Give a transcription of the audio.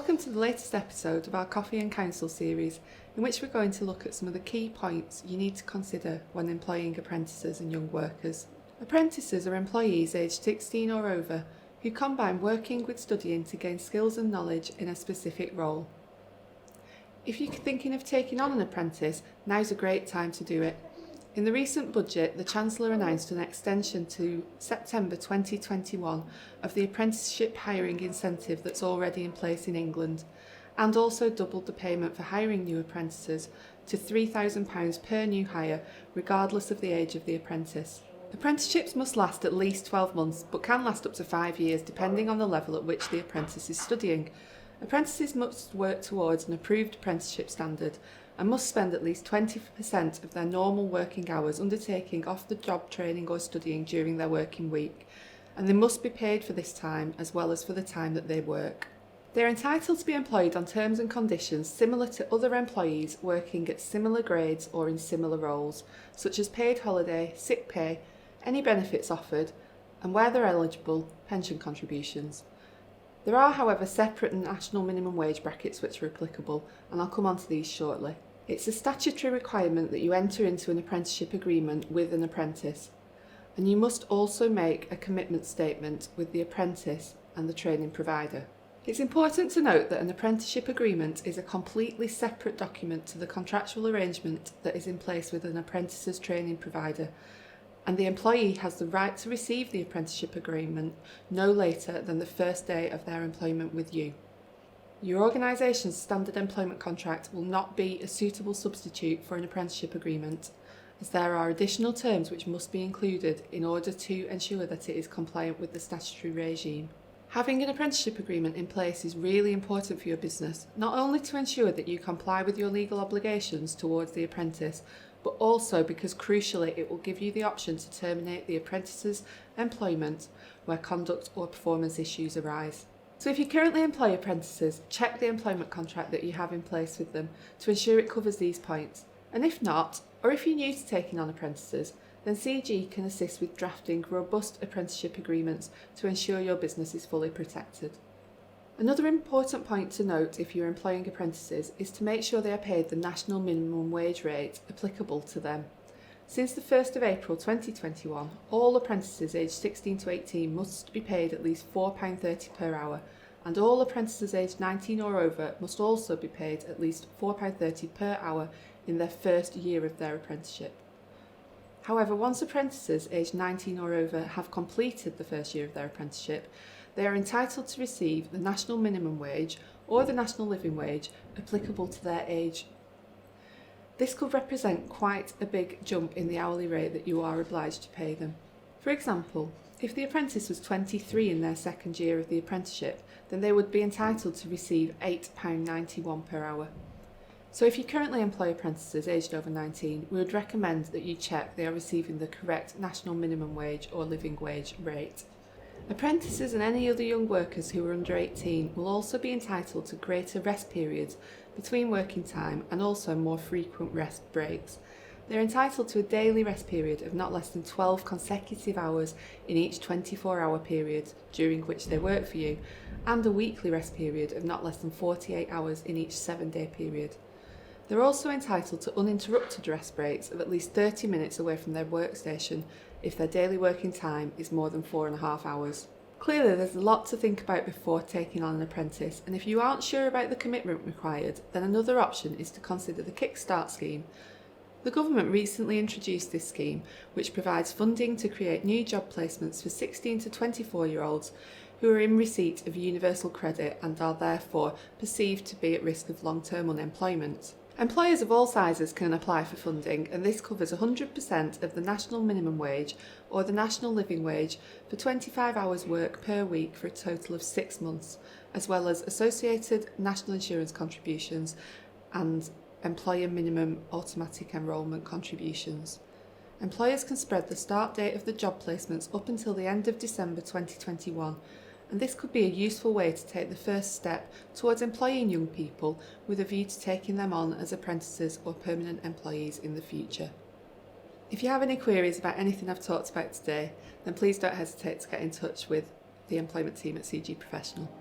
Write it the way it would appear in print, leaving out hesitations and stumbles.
Welcome to the latest episode of our Coffee and Counsel series, in which we're going to look at some of the key points you need to consider when employing apprentices and young workers. Apprentices are employees aged 16 or over who combine working with studying to gain skills and knowledge in a specific role. If you're thinking of taking on an apprentice, now's a great time to do it. In the recent budget, the Chancellor announced an extension to September 2021 of the apprenticeship hiring incentive that's already in place in England, and also doubled the payment for hiring new apprentices to £3,000 per new hire, regardless of the age of the apprentice. Apprenticeships must last at least 12 months, but can last up to 5 years depending on the level at which the apprentice is studying. Apprentices must work towards an approved apprenticeship standard and must spend at least 20% of their normal working hours undertaking off-the-job training or studying during their working week, and they must be paid for this time as well as for the time that they work. They are entitled to be employed on terms and conditions similar to other employees working at similar grades or in similar roles, such as paid holiday, sick pay, any benefits offered, and where they're eligible, pension contributions. There are, however, separate national minimum wage brackets which are applicable, and I'll come on to these shortly. It's a statutory requirement that you enter into an apprenticeship agreement with an apprentice, and you must also make a commitment statement with the apprentice and the training provider. It's important to note that an apprenticeship agreement is a completely separate document to the contractual arrangement that is in place with an apprentice's training provider, and the employee has the right to receive the apprenticeship agreement no later than the first day of their employment with you. Your organisation's standard employment contract will not be a suitable substitute for an apprenticeship agreement, as there are additional terms which must be included in order to ensure that it is compliant with the statutory regime. Having an apprenticeship agreement in place is really important for your business, not only to ensure that you comply with your legal obligations towards the apprentice, but also because crucially it will give you the option to terminate the apprentice's employment where conduct or performance issues arise. So if you currently employ apprentices, check the employment contract that you have in place with them to ensure it covers these points. And if not, or if you're new to taking on apprentices, then CG can assist with drafting robust apprenticeship agreements to ensure your business is fully protected. Another important point to note if you're employing apprentices is to make sure they are paid the national minimum wage rate applicable to them. Since the 1st of April 2021, all apprentices aged 16 to 18 must be paid at least £4.30 per hour, and all apprentices aged 19 or over must also be paid at least £4.30 per hour in their first year of their apprenticeship. However, once apprentices aged 19 or over have completed the first year of their apprenticeship, they are entitled to receive the national minimum wage or the national living wage applicable to their age. This could represent quite a big jump in the hourly rate that you are obliged to pay them. For example, if the apprentice was 23 in their second year of the apprenticeship, then they would be entitled to receive £8.91 per hour. So if you currently employ apprentices aged over 19, we would recommend that you check they are receiving the correct national minimum wage or living wage rate. Apprentices and any other young workers who are under 18 will also be entitled to greater rest periods between working time and also more frequent rest breaks. They are entitled to a daily rest period of not less than 12 consecutive hours in each 24-hour period during which they work for you, and a weekly rest period of not less than 48 hours in each 7-day period. They're also entitled to uninterrupted rest breaks of at least 30 minutes away from their workstation if their daily working time is more than 4.5 hours. Clearly, there's a lot to think about before taking on an apprentice, and if you aren't sure about the commitment required, then another option is to consider the Kickstart scheme. The government recently introduced this scheme, which provides funding to create new job placements for 16 to 24-year-olds who are in receipt of universal credit and are therefore perceived to be at risk of long-term unemployment. Employers of all sizes can apply for funding, and this covers 100% of the national minimum wage or the national living wage for 25 hours work per week for a total of 6 months, as well as associated national insurance contributions and employer minimum automatic enrolment contributions. Employers can spread the start date of the job placements up until the end of December 2021, and this could be a useful way to take the first step towards employing young people with a view to taking them on as apprentices or permanent employees in the future. If you have any queries about anything I've talked about today, then please don't hesitate to get in touch with the employment team at CG Professional.